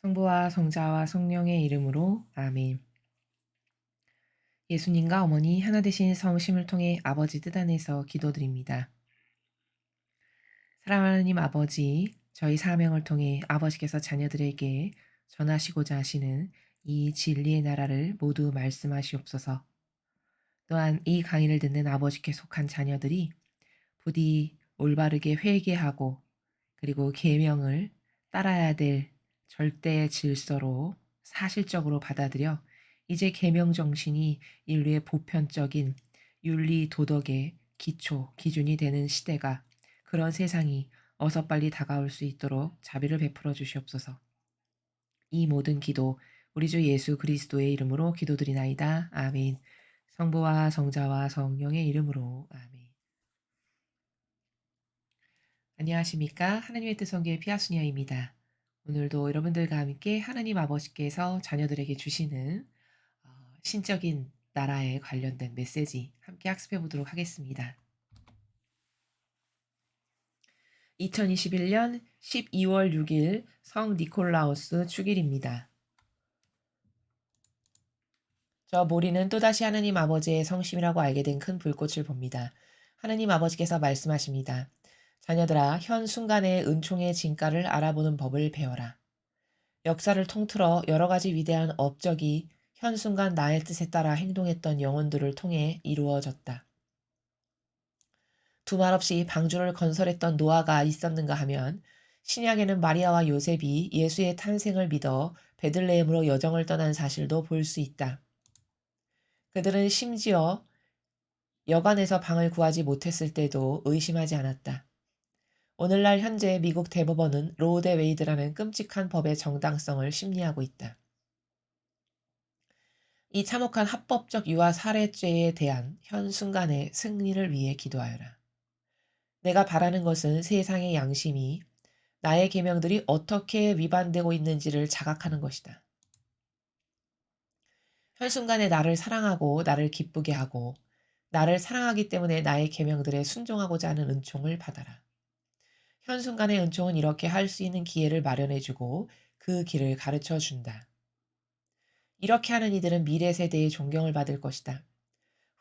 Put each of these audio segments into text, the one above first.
성부와 성자와 성령의 이름으로 아멘. 예수님과 어머니 하나 되신 성심을 통해 아버지 뜻 안에서 기도드립니다. 사랑하는 하나님 아버지, 저희 사명을 통해 아버지께서 자녀들에게 전하시고자 하시는 이 진리의 나라를 모두 말씀하시옵소서. 또한 이 강의를 듣는 아버지께 속한 자녀들이 부디 올바르게 회개하고 그리고 계명을 따라야 될 절대의 질서로 사실적으로 받아들여 이제 계명 정신이 인류의 보편적인 윤리 도덕의 기초, 기준이 되는 시대가 그런 세상이 어서 빨리 다가올 수 있도록 자비를 베풀어 주시옵소서. 이 모든 기도 우리 주 예수 그리스도의 이름으로 기도드리나이다. 아멘. 성부와 성자와 성령의 이름으로 아멘. 안녕하십니까? 하나님의 뜻 성교의 피아수녀입니다. 오늘도 여러분들과 함께 하나님 아버지께서 자녀들에게 주시는 신적인 나라에 관련된 메시지 함께 학습해 보도록 하겠습니다. 2021년 12월 6일 성 니콜라우스 축일입니다. 저 모리는 또다시 하나님 아버지의 성심이라고 알게 된 큰 불꽃을 봅니다. 하나님 아버지께서 말씀하십니다. 자녀들아, 현 순간의 은총의 진가를 알아보는 법을 배워라. 역사를 통틀어 여러 가지 위대한 업적이 현 순간 나의 뜻에 따라 행동했던 영혼들을 통해 이루어졌다. 두말 없이 방주를 건설했던 노아가 있었는가 하면 신약에는 마리아와 요셉이 예수의 탄생을 믿어 베들레헴으로 여정을 떠난 사실도 볼 수 있다. 그들은 심지어 여관에서 방을 구하지 못했을 때도 의심하지 않았다. 오늘날 현재 미국 대법원은 로우 대 웨이드라는 끔찍한 법의 정당성을 심리하고 있다. 이 참혹한 합법적 유아 살해죄에 대한 현 순간의 승리를 위해 기도하여라. 내가 바라는 것은 세상의 양심이 나의 계명들이 어떻게 위반되고 있는지를 자각하는 것이다. 현 순간에 나를 사랑하고 나를 기쁘게 하고 나를 사랑하기 때문에 나의 계명들에 순종하고자 하는 은총을 받아라. 현 순간의 은총은 이렇게 할 수 있는 기회를 마련해주고 그 길을 가르쳐준다. 이렇게 하는 이들은 미래 세대의 존경을 받을 것이다.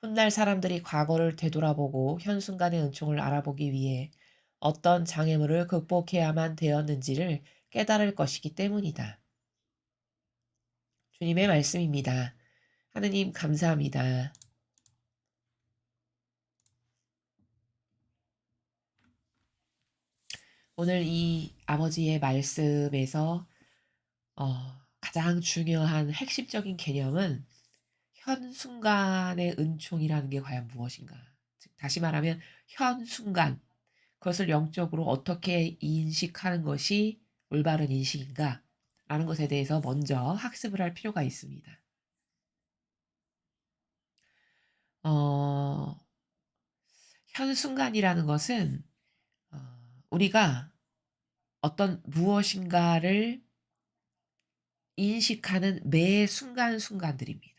훗날 사람들이 과거를 되돌아보고 현 순간의 은총을 알아보기 위해 어떤 장애물을 극복해야만 되었는지를 깨달을 것이기 때문이다. 주님의 말씀입니다. 하느님 감사합니다. 오늘 이 아버지의 말씀에서 가장 중요한 핵심적인 개념은 현 순간의 은총이라는 게 과연 무엇인가? 즉 다시 말하면 현 순간 그것을 영적으로 어떻게 인식하는 것이 올바른 인식인가? 라는 것에 대해서 먼저 학습을 할 필요가 있습니다. 어, 현 순간이라는 것은 어, 우리가 어떤 무엇인가를 인식하는 매 순간순간들입니다.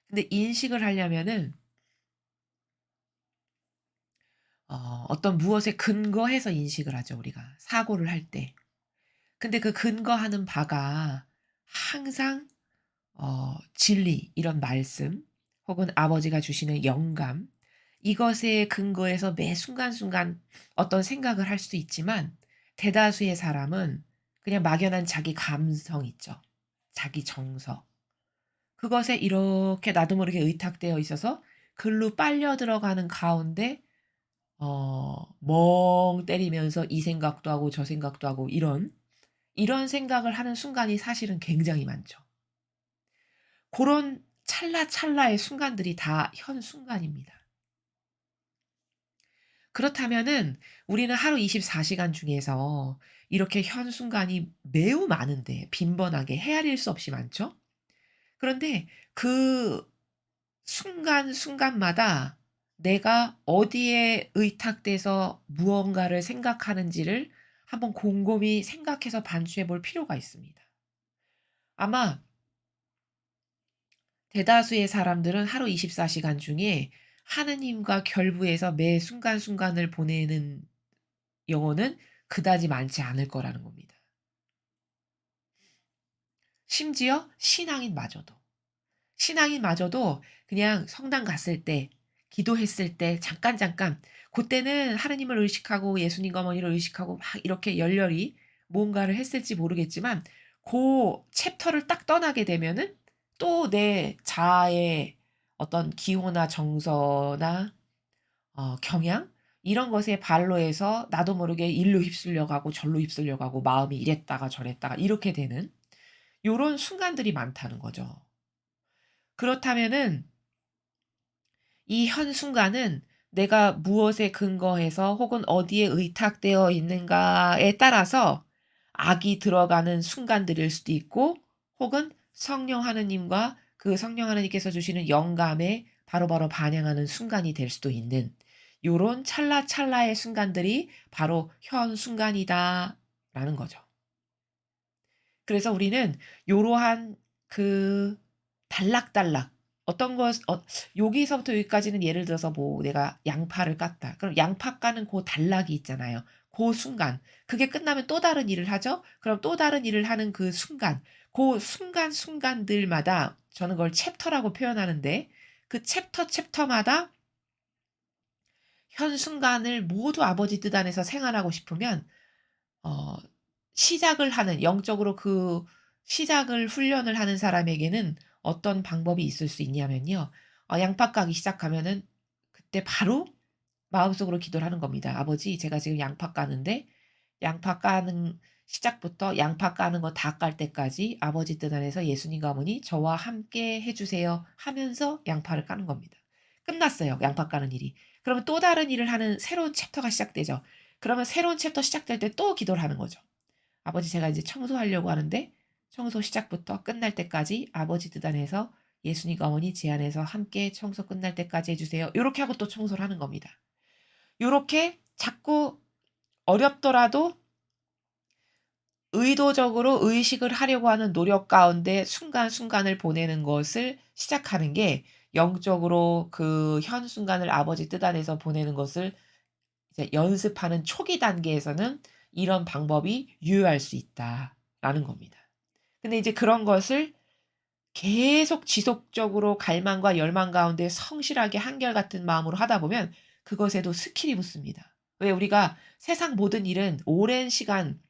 근데 인식을 하려면은 어떤 무엇에 근거해서 인식을 하죠, 우리가. 사고를 할 때. 근데 그 근거하는 바가 항상 진리, 이런 말씀, 혹은 아버지가 주시는 영감, 이것에 근거해서 매 순간순간 어떤 생각을 할 수 있지만 대다수의 사람은 그냥 막연한 자기 감성 있죠. 자기 정서. 그것에 이렇게 나도 모르게 의탁되어 있어서 글로 빨려 들어가는 가운데 멍 때리면서 이 생각도 하고 저 생각도 하고 이런 생각을 하는 순간이 사실은 굉장히 많죠. 고런 찰나찰나의 순간들이 다 현 순간입니다. 그렇다면은 우리는 하루 24시간 중에서 이렇게 현 순간이 매우 많은데 빈번하게 헤아릴 수 없이 많죠? 그런데 그 순간순간마다 내가 어디에 의탁돼서 무언가를 생각하는지를 한번 곰곰이 생각해서 반추해 볼 필요가 있습니다. 아마 대다수의 사람들은 하루 24시간 중에 하느님과 결부해서 매 순간순간을 보내는 영혼은 그다지 많지 않을 거라는 겁니다. 심지어 신앙인마저도 그냥 성당 갔을 때 기도했을 때 잠깐 고때는 하느님을 의식하고 예수님과 어머니를 의식하고 막 이렇게 열렬히 뭔가를 했을지 모르겠지만 고 챕터를 딱 떠나게 되면은 또 내 자아의 어떤 기호나 정서나 경향 이런 것에 발로해서 나도 모르게 일로 휩쓸려 가고 절로 휩쓸려 가고 마음이 이랬다가 저랬다가 이렇게 되는 요런 순간들이 많다는 거죠. 그렇다면은 이 현 순간은 내가 무엇에 근거해서 혹은 어디에 의탁되어 있는가에 따라서 악이 들어가는 순간들일 수도 있고 혹은 성령 하느님과 그 성령 하느님께서 주시는 영감에 바로바로 반영하는 순간이 될 수도 있는 요런 찰나찰나의 순간들이 바로 현 순간이다라는 거죠. 그래서 우리는 요러한 그 단락단락 어떤 것 여기서부터 여기까지는 예를 들어서 뭐 내가 양파를 깠다. 그럼 양파 까는 고 단락이 있잖아요. 고 순간. 그게 끝나면 또 다른 일을 하죠. 그럼 또 다른 일을 하는 그 순간. 고 순간순간들마다 저는 그걸 챕터라고 표현하는데 그 챕터마다 현 순간을 모두 아버지 뜻 안에서 생활하고 싶으면 어 시작을 하는 영적으로 그 시작을 훈련을 하는 사람에게는 어떤 방법이 있을 수 있냐면요. 양파 까기 시작하면은 그때 바로 마음속으로 기도를 하는 겁니다. "아버지 제가 지금 양파 까는데 양파 까는 시작부터 양파 까는 거 다 깔 때까지 아버지 뜻 안에서 예수님과 어머니 저와 함께 해 주세요." 하면서 양파를 까는 겁니다. 끝났어요, 양파 까는 일이. 그러면 또 다른 일을 하는 새로운 챕터가 시작되죠. 그러면 새로운 챕터 시작될 때 또 기도를 하는 거죠. "아버지 제가 이제 청소하려고 하는데 청소 시작부터 끝날 때까지 아버지 뜻 안에서 예수님과 어머니 제 안에서 함께 청소 끝날 때까지 해 주세요." 요렇게 하고 또 청소를 하는 겁니다. 요렇게 자꾸 어렵더라도 의도적으로 의식을 하려고 하는 노력 가운데 순간순간을 보내는 것을 시작하는 게 영적으로 그 현 순간을 아버지 뜻 안에서 보내는 것을 이제 연습하는 초기 단계에서는 이런 방법이 유효할 수 있다라는 겁니다. 근데 이제 그런 것을 계속 지속적으로 갈망과 열망 가운데 성실하게 한결같은 마음으로 하다 보면 그것에도 스킬이 붙습니다. 왜 우리가 세상 모든 일은 오랜 시간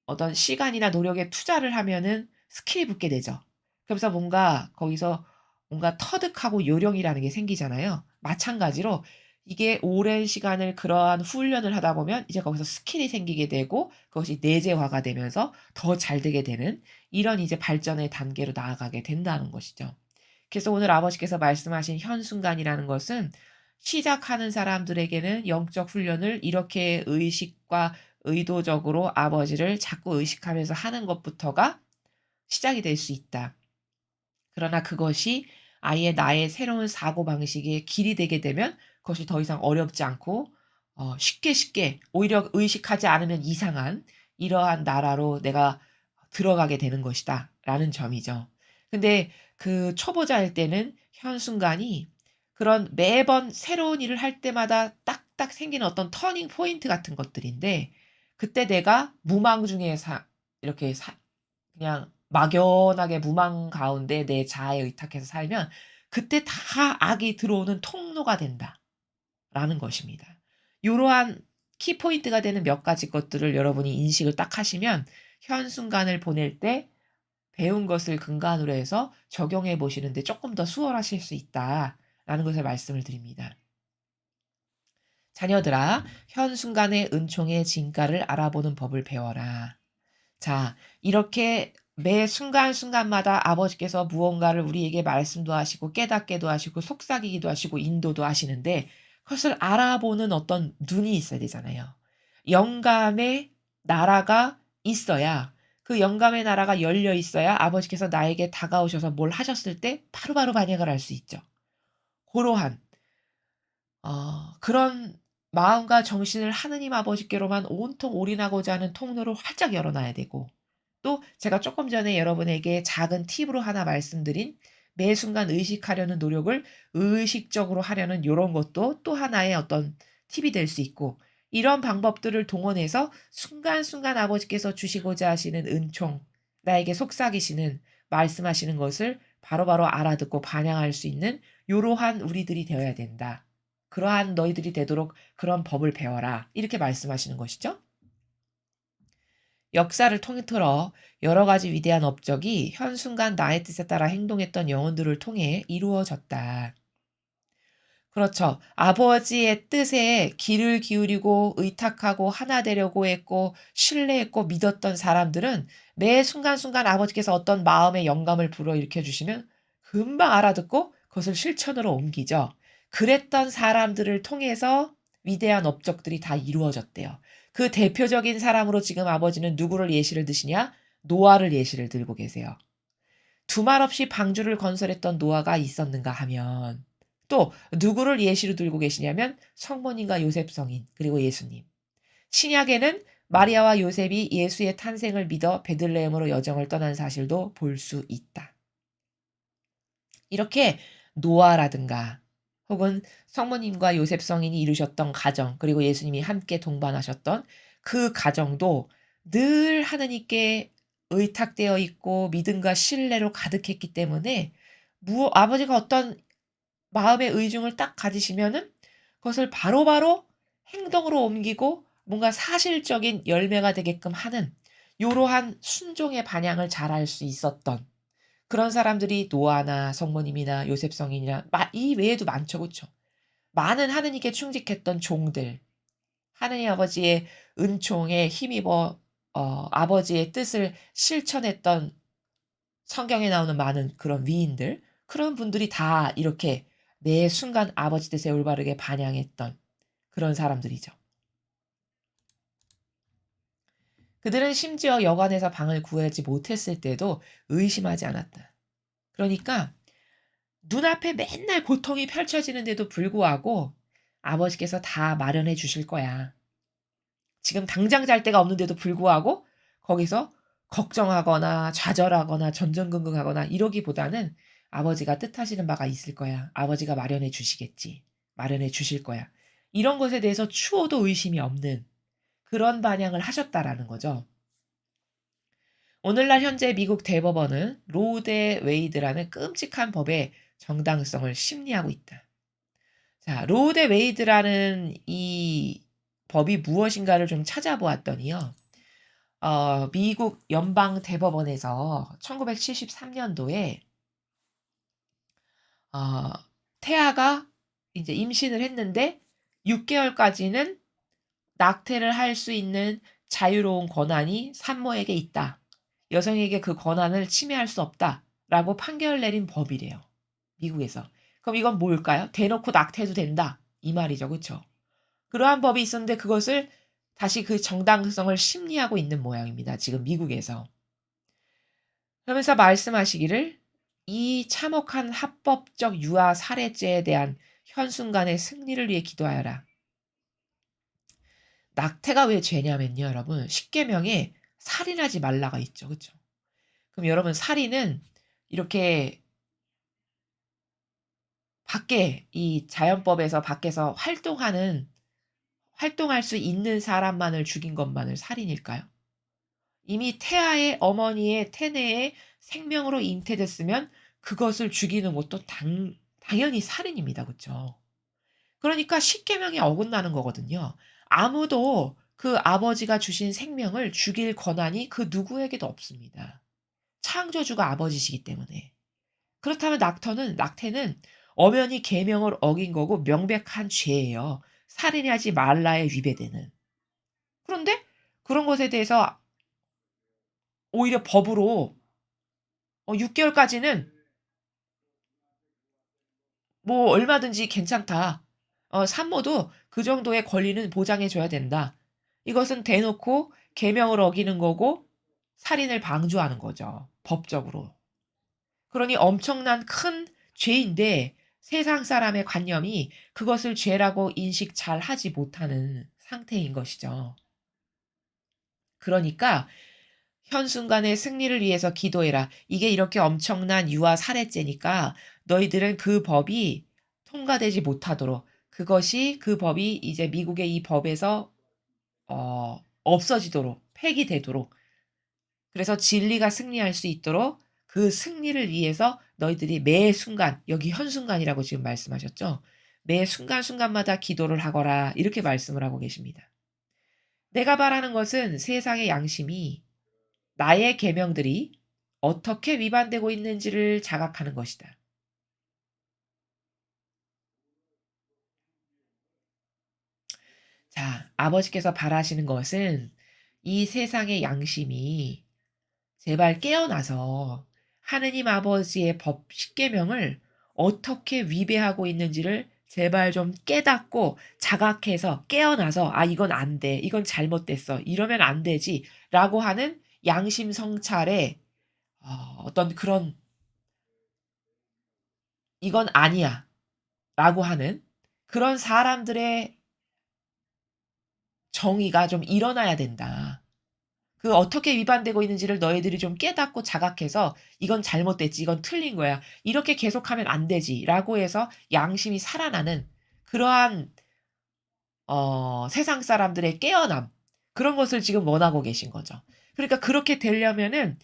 어떤 시간이나 노력에 투자를 하면은 스킬이 붙게 되죠. 그러면서 뭔가 거기서 뭔가 터득하고 요령이라는 게 생기잖아요. 마찬가지로 이게 오랜 시간을 그러한 훈련을 하다 보면 이제 거기서 스킬이 생기게 되고 그것이 내재화가 되면서 더 잘 되게 되는 이런 이제 발전의 단계로 나아가게 된다는 것이죠. 그래서 오늘 아버지께서 말씀하신 현 순간이라는 것은 시작하는 사람들에게는 영적 훈련을 이렇게 의식과 의도적으로 아버지를 자꾸 의식하면서 하는 것부터가 시작이 될 수 있다. 그러나 그것이 아예 나의 새로운 사고방식의 길이 되게 되면 그것이 더 이상 어렵지 않고 쉽게 오히려 의식하지 않으면 이상한 이러한 나라로 내가 들어가게 되는 것이다 라는 점이죠. 근데 그 초보자일 때는 현 순간이 그런 매번 새로운 일을 할 때마다 딱딱 생기는 어떤 터닝 포인트 같은 것들인데 그때 내가 무망 중에 이렇게 그냥 막연하게 무망 가운데 내 자아에 의탁해서 살면 그때 다 악이 들어오는 통로가 된다라는 것입니다. 요러한 키포인트가 되는 몇 가지 것들을 여러분이 인식을 딱 하시면 현 순간을 보낼 때 배운 것을 근간으로 해서 적용해 보시는데 쪼끔 더 수월하실 수 있다라는 것을 말씀을 드립니다. "자녀들아 현 순간의 은총의 진가를 알아보는 법을 배워라." 자, 이렇게 매 순간순간마다 아버지께서 무언가를 우리에게 말씀도 하시고 깨닫게도 하시고 속삭이기도 하시고 인도도 하시는데 그것을 알아보는 어떤 눈이 있어야 되잖아요. 영감의 나라가 있어야 그 영감의 나라가 열려 있어야 아버지께서 나에게 다가오셔서 뭘 하셨을 때 바로바로 반영을 할 수 있죠. 고러한 그런 마음과 정신을 하느님 아버지께로만 온통 올인하고자 하는 통로를 활짝 열어 놔야 되고 또 제가 조금 전에 여러분에게 작은 팁으로 하나 말씀드린 매 순간 의식하려는 노력을 의식적으로 하려는 요런 것도 또 하나의 어떤 팁이 될 수 있고 이런 방법들을 동원해서 순간순간 아버지께서 주시고자 하시는 은총을 나에게 속삭이시는 말씀하시는 것을 바로바로 알아듣고 반영할 수 있는 요러한 우리들이 되어야 된다. 그러한 너희들이 되도록 그런 법을 배워라. 이렇게 말씀하시는 것이죠. 역사를 통틀어 여러 가지 위대한 업적이 현 순간 나의 뜻에 따라 행동했던 영혼들을 통해 이루어졌다. 그렇죠. 아버지의 뜻에 귀를 기울이고 의탁하고 하나 되려고 했고 신뢰했고 믿었던 사람들은 매 순간순간 아버지께서 어떤 마음의 영감을 불어일으켜 주시면 금방 알아듣고 그것을 실천으로 옮기죠. 그랬던 사람들을 통해서 위대한 업적들이 다 이루어졌대요. 그 대표적인 사람으로 지금 아버지는 누구를 예시를 드시냐? 노아를 예시를 들고 계세요. 두말 없이 방주를 건설했던 노아가 있었는가 하면 또 누구를 예시로 들고 계시냐면 성모님과 요셉 성인 그리고 예수님. 신약에는 마리아와 요셉이 예수의 탄생을 믿어 베들레헴으로 여정을 떠난 사실도 볼 수 있다. 이렇게 노아라든가 혹은 성모님과 요셉 성인이 이루셨던 가정 그리고 예수님이 함께 동반하셨던 그 가정도 늘 하느님께 의탁되어 있고 믿음과 신뢰로 가득했기 때문에 아버지가 어떤 마음의 의중을 딱 가지시면은 그것을 바로바로 행동으로 옮기고 뭔가 사실적인 열매가 되게끔 하는 요러한 순종의 반향을 잘할 수 있었던 그런 사람들이 노아나 성모님이나 요셉 성인이나 이 외에도 많죠. 그쵸? 많은 하느님께 충직했던 종들, 하느님 아버지의 은총에 힘입어 아버지의 뜻을 실천했던 성경에 나오는 많은 그런 위인들, 그런 분들이 다 이렇게 매 순간 아버지 뜻에 올바르게 반영했던 그런 사람들이죠. 그들은 심지어 여관에서 방을 구하지 못했을 때도 의심하지 않았다. 그러니까 눈앞에 맨날 고통이 펼쳐지는데도 불구하고 아버지께서 다 마련해 주실 거야. 지금 당장 잘 데가 없는데도 불구하고 거기서 걱정하거나 좌절하거나 전전긍긍하거나 이러기보다는 아버지가 뜻하시는 바가 있을 거야. 아버지가 마련해 주시겠지. 마련해 주실 거야. 이런 것에 대해서 추호도 의심이 없는 그런 반영을 하셨다라는 거죠. 오늘날 현재 미국 대법원은 로우 대 웨이드라는 끔찍한 법의 정당성을 심리하고 있다. 자, 로우 대 웨이드라는 이 법이 무엇인가를 좀 찾아보았더니요. 미국 연방 대법원에서 1973년도에 어, 태아가 이제 임신을 했는데 6개월까지는 낙태를 할 수 있는 자유로운 권한이 산모에게 있다. 여성에게 그 권한을 침해할 수 없다라고 판결을 내린 법이래요. 미국에서. 그럼 이건 뭘까요? 대놓고 낙태해도 된다. 이 말이죠. 그렇죠? 그러한 법이 있었는데 그것을 다시 그 정당성을 심리하고 있는 모양입니다. 지금 미국에서. 그러면서 말씀하시기를 이 참혹한 합법적 유아 살해죄에 대한 현순간의 승리를 위해 기도하여라. 낙태가 왜 죄냐면요, 여러분. 십계명에 살인하지 말라가 있죠. 그렇죠? 그럼 여러분 살인은 이렇게 밖에 이 자연법에서 밖에서 활동할 수 있는 사람만을 죽인 것만을 살인일까요? 이미 태아의 어머니의 태내에 생명으로 잉태됐으면 그것을 죽이는 것도 당연히 살인입니다. 그렇죠? 그러니까 십계명에 어긋나는 거거든요. 아무도 그 아버지가 주신 생명을 죽일 권한이 그 누구에게도 없습니다. 창조주가 아버지시기 때문에. 그렇다면 낙태는 엄연히 계명을 어긴 거고 명백한 죄예요. 살인하지 말라에 위배되는. 그런데 그런 것에 대해서 오히려 법으로 6개월까지는 뭐 얼마든지 괜찮다. 산모도 그 정도의 권리는 보장해 줘야 된다. 이것은 대놓고 계명을 어기는 거고 살인을 방조하는 거죠. 법적으로. 그러니 엄청난 큰 죄인데 세상 사람의 관념이 그것을 죄라고 인식 잘 하지 못하는 상태인 것이죠. 그러니까 현순간의 승리를 위해서 기도해라. 이게 이렇게 엄청난 유아 살해죄니까 너희들은 그 법이 통과되지 못하도록 그 법이 이제 미국의 이 법에서 없어지도록 폐기되도록 그래서 진리가 승리할 수 있도록 그 승리를 위해서 너희들이 매 순간, 여기 현순간이라고 지금 말씀하셨죠. 매 순간순간마다 기도를 하거라. 이렇게 말씀을 하고 계십니다. 내가 바라는 것은 세상의 양심이 나의 계명들이 어떻게 위반되고 있는지를 자각하는 것이다. 자, 아버지께서 바라시는 것은 이 세상의 양심이 제발 깨어나서 하느님 아버지의 법 십계명을 어떻게 위배하고 있는지를 제발 좀 깨닫고 자각해서 깨어나서 '아 이건 안 돼. 이건 잘못됐어. 이러면 안 되지.'라고 하는 양심 성찰에 어떤 그런 '이건 아니야.'라고 하는 그런 사람들의 정의가 좀 일어나야 된다. 그 어떻게 위반되고 있는지를 너희들이 좀 깨닫고 자각해서 '이건 잘못됐지. 이건 틀린 거야. 이렇게 계속하면 안 되지.'라고 해서 양심이 살아나는 그러한 세상 사람들의 깨어남, 그런 것을 지금 원하고 계신 거죠. 그러니까 그렇게 되려면은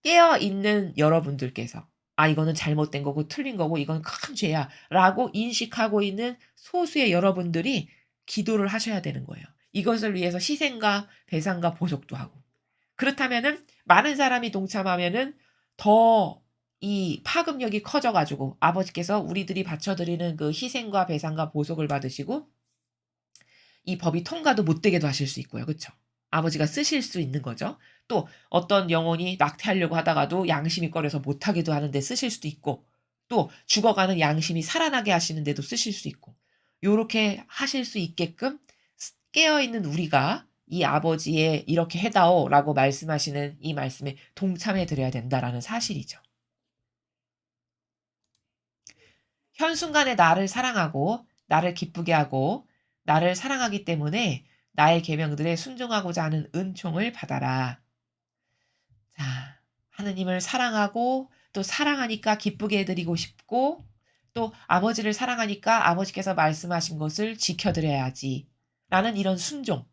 깨어 있는 여러분들께서 '아 이거는 잘못된 거고 틀린 거고 이건 큰 죄야.'라고 인식하고 있는 소수의 여러분들이 기도를 하셔야 되는 거예요. 이것을 위해서 희생과 배상과 보속도 하고. 그렇다면은 많은 사람이 동참하면은 더 이 파급력이 커져 가지고 아버지께서 우리들이 바쳐 드리는 그 희생과 배상과 보속을 받으시고 이 법이 통과도 못 되게도 하실 수 있고요. 그쵸? 아버지가 쓰실 수 있는 거죠. 또 어떤 영혼이 낙태하려고 하다가도 양심이 꺼려서 못 하게도 하는데 쓰실 수도 있고, 또 죽어가는 양심이 살아나게 하시는데도 쓰실 수 있고, 요렇게 하실 수 있게끔 깨어 있는 우리가 이 아버지의 "이렇게 해 다오."라고 말씀하시는 이 말씀에 동참해 드려야 된다라는 사실이죠. 현순간에 나를 사랑하고 나를 기쁘게 하고 나를 사랑하기 때문에 나의 계명들에 순종하고자 하는 은총을 받아라. 자, 하느님을 사랑하고 또 사랑하니까 기쁘게 해 드리고 싶고 또 아버지를 사랑하니까 아버지께서 말씀하신 것을 지켜 드려야지 라는 이런 순종.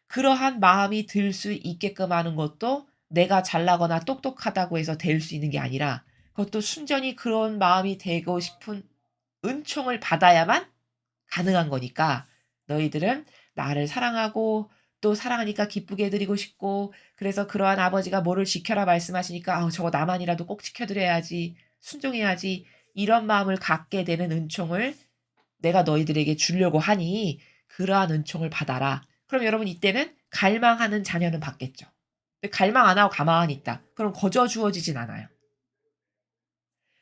그러한 마음이 들 수 있게끔 하는 것도 내가 잘나거나 똑똑하다고 해서 될 수 있는 게 아니라 그것도 순전히 그런 마음이 되고 싶은 은총을 받아야만 가능한 거니까 너희들은 나를 사랑하고 또 사랑하니까 기쁘게 해 드리고 싶고 그래서 그러한 아버지가 뭐를 지켜라 말씀하시니까 '아우 저거 나만이라도 꼭 지켜 드려야지. 순종해야지.' 이런 마음을 갖게 되는 은총을 내가 너희들에게 주려고 하니 그러한 은총을 받아라. 그럼 여러분 이때는 갈망하는 자녀는 받겠죠. 근데 갈망 안 하고 가만히 있다. 그럼 거저 주어지진 않아요.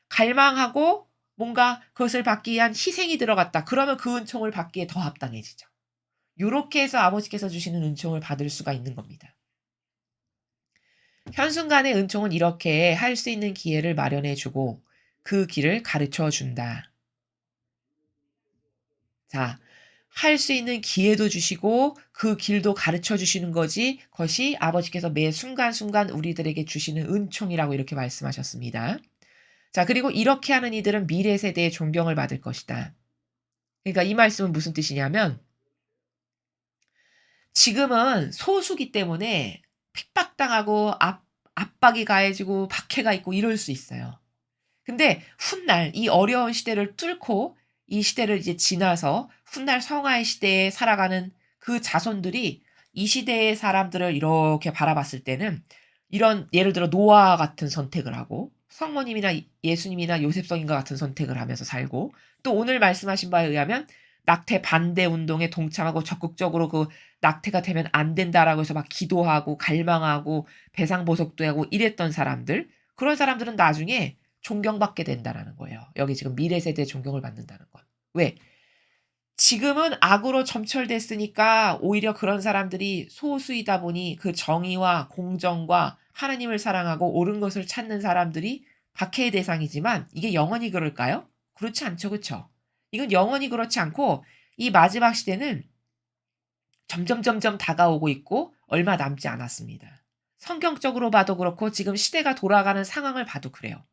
갈망하고 뭔가 그것을 받기 위한 희생이 들어갔다. 그러면 그 은총을 받기에 더 합당해지죠. 요렇게 해서 아버지께서 주시는 은총을 받을 수가 있는 겁니다. 현순간의 은총은 이렇게 할 수 있는 기회를 마련해 주고 그 길을 가르쳐 준다. 자, 할 수 있는 기회도 주시고 그 길도 가르쳐 주시는 거지 그것이 아버지께서 매 순간순간 우리들에게 주시는 은총이라고 이렇게 말씀하셨습니다. 자, 그리고 이렇게 하는 이들은 미래 세대의 존경을 받을 것이다. 그러니까 이 말씀은 무슨 뜻이냐면 지금은 소수기 때문에 핍박당하고 압박이 가해지고 박해가 있고 이럴 수 있어요. 근데 훗날 이 어려운 시대를 뚫고 이 시대를 이제 지나서 훗날 성화의 시대에 살아가는 그 자손들이 이 시대의 사람들을 이렇게 바라봤을 때는 이런 예를 들어 노아와 같은 선택을 하고 성모님이나 예수님이나 요셉성인과 같은 선택을 하면서 살고 또 오늘 말씀하신 바에 의하면 낙태 반대 운동에 동참하고 적극적으로 그 낙태가 되면 안 된다라고 해서 막 기도하고 갈망하고 배상보복도 하고 이랬던 사람들 그런 사람들은 나중에 존경받게 된다라는 거예요. 여기 지금 미래 세대의 존경을 받는다는 건. 왜? 지금은 악으로 점철됐으니까 오히려 그런 사람들이 소수이다 보니 그 정의와 공정과 하나님을 사랑하고 옳은 것을 찾는 사람들이 박해의 대상이지만 이게 영원히 그럴까요? 그렇지 않죠. 그쵸? 이건 영원히 그렇지 않고 이 마지막 시대는 점점점점 다가오고 있고 얼마 남지 않았습니다. 성경적으로 봐도 그렇고 지금 시대가 돌아가는 상황을 봐도 그래요.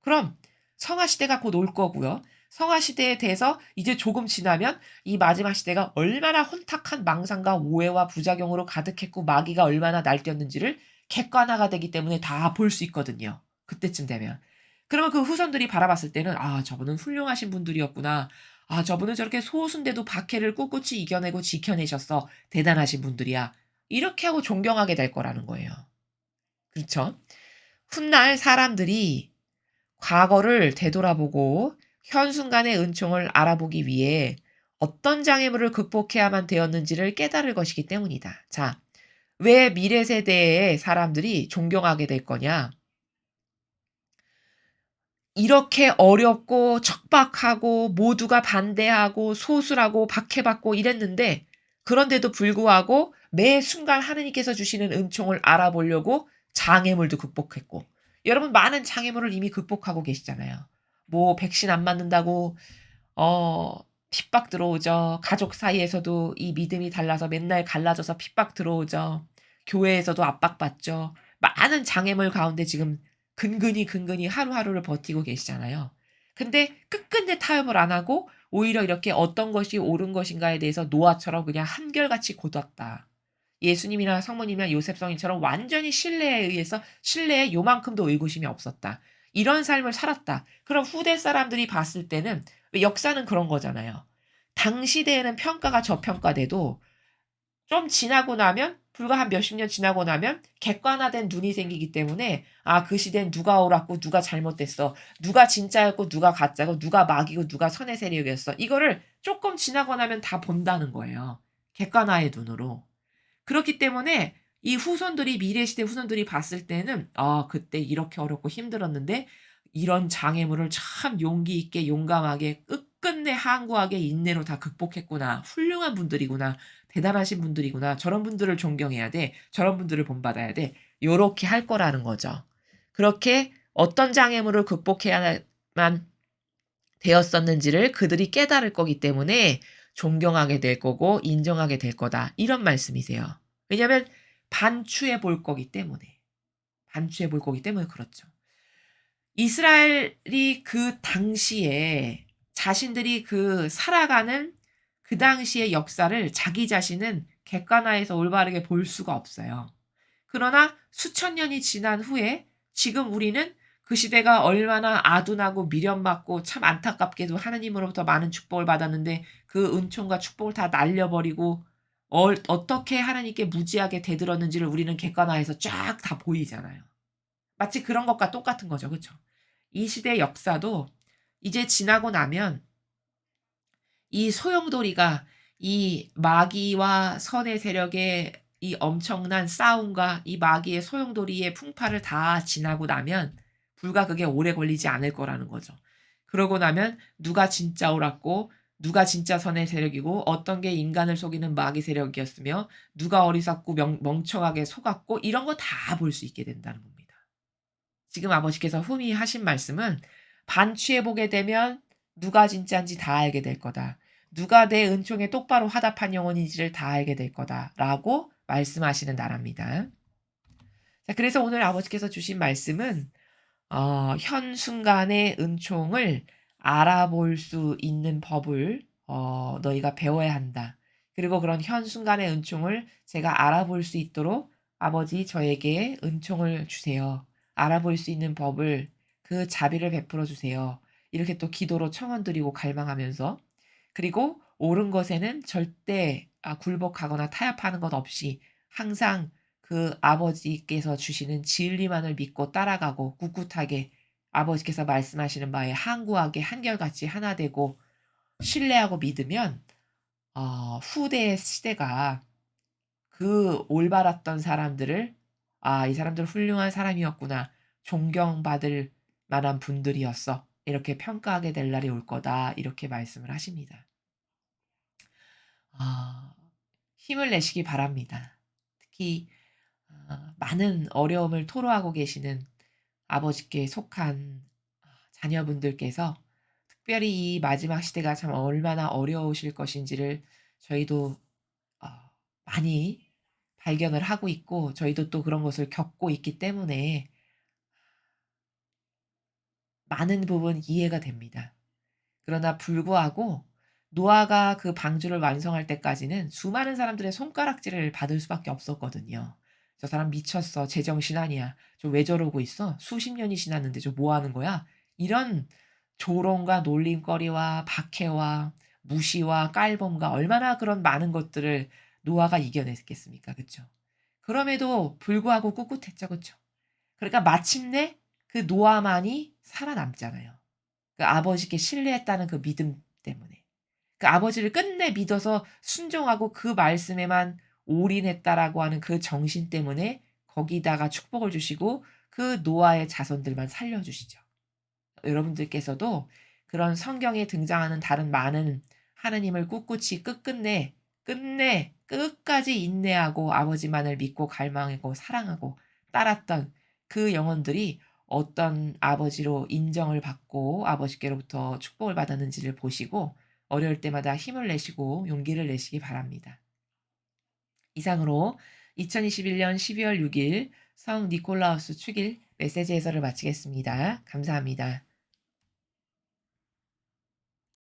그럼 성화 시대가 곧 올 거고요. 성화 시대에 대해서 이제 조금 지나면 이 마지막 시대가 얼마나 혼탁한 망상과 오해와 부작용으로 가득했고 마귀가 얼마나 날뛰었는지를 객관화가 되기 때문에 다 볼 수 있거든요, 그때쯤 되면. 그러면 그 후손들이 바라봤을 때는 '아 저분은 훌륭하신 분들이었구나. 아 저분은 저렇게 소수인데도 박해를 꿋꿋이 이겨내고 지켜내셨어. 대단하신 분들이야.' 이렇게 하고 존경하게 될 거라는 거예요. 그렇죠? 훗날 사람들이 과거를 되돌아보고 현순간의 은총을 알아보기 위해 어떤 장애물을 극복해야만 되었는지를 깨달을 것이기 때문이다. 자, 왜 미래 세대의 사람들이 존경하게 될 거냐? 이렇게 어렵고 척박하고 모두가 반대하고 소수라고 박해받고 이랬는데, 그런데도 불구하고 매 순간 하느님께서 주시는 은총을 알아보려고 장애물도 극복했고, 여러분 많은 장애물을 이미 극복하고 계시잖아요. 뭐 백신 안 맞는다고 어 핍박 들어오죠. 가족 사이에서도 이 믿음이 달라서 맨날 갈라져서 핍박 들어오죠. 교회에서도 압박받죠. 많은 장애물 가운데 지금 근근히 하루하루를 버티고 계시잖아요. 근데 끝끝내 타협을 안 하고 오히려 이렇게 어떤 것이 옳은 것인가에 대해서 노아처럼 그냥 한결같이 곧았다. 예수님이나 성모님이나 요셉 성인처럼 완전히 신뢰에 의해서 신뢰에 요만큼도 의구심이 없었다. 이런 삶을 살았다. 그럼 후대 사람들이 봤을 때는, 왜 역사는 그런 거잖아요. 당시대에는 평가가 저평가돼도 좀 지나고 나면, 불과 한 몇십 년 지나고 나면 객관화된 눈이 생기기 때문에 '아 그 시대엔 누가 옳았고 누가 잘못됐어. 누가 진짜였고 누가 가짜고 누가 마귀고 누가 선의 세력이었어.' 이거를 쪼끔 지나고 나면 다 본다는 거예요, 객관화의 눈으로. 그렇기 때문에 이 후손들이, 미래 시대 후손들이 봤을 때는 '아 그때 이렇게 어렵고 힘들었는데 이런 장애물을 참 용기 있게 용감하게 끝끝내 항구하게 인내로 다 극복했구나. 훌륭한 분들이구나. 대단하신 분들이구나. 저런 분들을 존경해야 돼. 저런 분들을 본받아야 돼.' 요렇게 할 거라는 거죠. 그렇게 어떤 장애물을 극복해야만 되었었는지를 그들이 깨달을 거기 때문에 존경하게 될 거고 인정하게 될 거다. 이런 말씀이세요. 왜냐하면 반추해 볼 거기 때문에. 반추해 볼 거기 때문에 그렇죠. 이스라엘이 그 당시에 자신들이 그 살아가는 그 당시의 역사를 자기 자신은 객관화해서 올바르게 볼 수가 없어요. 그러나 수천 년이 지난 후에 지금 우리는 그 시대가 얼마나 아둔하고 미련맞고 참 안타깝게도 하느님으로부터 많은 축복을 받았는데 그 은총과 축복을 다 날려버리고 어떻게 하나님께 무지하게 대들었는지를 우리는 객관화해서 쫙 다 보이잖아요. 마치 그런 것과 똑같은 거죠. 그쵸? 이 시대의 역사도 이제 지나고 나면 이 소용돌이가, 이 마귀와 선의 세력의 이 엄청난 싸움과 이 마귀의 소용돌이의 풍파를 다 지나고 나면 불과 그게 오래 걸리지 않을 거라는 거죠. 그러고 나면 누가 진짜 옳았고 누가 진짜 선의 세력이고 어떤 게 인간을 속이는 마귀 세력이었으며 누가 어리석고 멍청하게 속았고 이런 거 다 볼 수 있게 된다는 겁니다. 지금 아버지께서 후미 하신 말씀은 반취해 보게 되면 누가 진짠지 다 알게 될 거다. 누가 내 은총에 똑바로 화답한 영혼인지를 다 알게 될 거다라고 말씀하시는 나라입니다. 자, 그래서 오늘 아버지께서 주신 말씀은 현 순간의 은총을 알아볼 수 있는 법을 너희가 배워야 한다. 그리고 그런 현 순간의 은총을 제가 알아볼 수 있도록 아버지 저에게 은총을 주세요. 알아볼 수 있는 법을, 그 자비를 베풀어 주세요. 이렇게 또 기도로 청원드리고 갈망하면서, 그리고 옳은 것에는 절대 굴복하거나 타협하는 것 없이 항상 그 아버지께서 주시는 진리만을 믿고 따라가고 꿋꿋하게 아버지께서 말씀하시는 바에 항구하게 한결같이 하나 되고 신뢰하고 믿으면 후대의 시대가 그 올바랐던 사람들을 '아 이 사람들 훌륭한 사람이었구나. 존경받을 만한 분들이었어.' 이렇게 평가하게 될 날이 올 거다. 이렇게 말씀을 하십니다. 아 힘을 내시기 바랍니다. 특히 많은 어려움을 토로하고 계시는 아버지께 속한 자녀분들께서 특별히 이 마지막 시대가 참 얼마나 어려우실 것인지를 저희도 어 많이 발견을 하고 있고 저희도 또 그런 것을 겪고 있기 때문에 많은 부분 이해가 됩니다. 그러나 불구하고 노아가 그 방주를 완성할 때까지는 수많은 사람들의 손가락질을 받을 수밖에 없었거든요. 저 사람 미쳤어. 제정신 아니야. 저 왜 저러고 있어? 수십 년이 지났는데 저 뭐 하는 거야? 이런 조롱과 놀림거리와 박해와 무시와 깔범과 얼마나 그런 많은 것들을 노아가 이겨냈겠습니까? 그쵸? 그럼에도 불구하고 꿋꿋했죠. 그쵸? 그러니까 마침내 그 노아만이 살아남잖아요. 그 아버지께 신뢰했다는 그 믿음 때문에. 그 아버지를 끝내 믿어서 순종하고 그 말씀에만 올인했다라고 하는 그 정신 때문에 거기다가 축복을 주시고 그 노아의 자손들만 살려주시죠. 여러분들께서도 그런 성경에 등장하는 다른 많은 하느님을 꿋꿋이 끝내 끝까지 인내하고 아버지만을 믿고 갈망하고 사랑하고 따랐던 그 영혼들이 어떤 아버지로 인정을 받고 아버지께로부터 축복을 받았는지를 보시고 어려울 때마다 힘을 내시고 용기를 내시기 바랍니다. 이상으로 2021년 12월 6일 성 니콜라우스 축일 메시지 해설을 마치겠습니다. 감사합니다.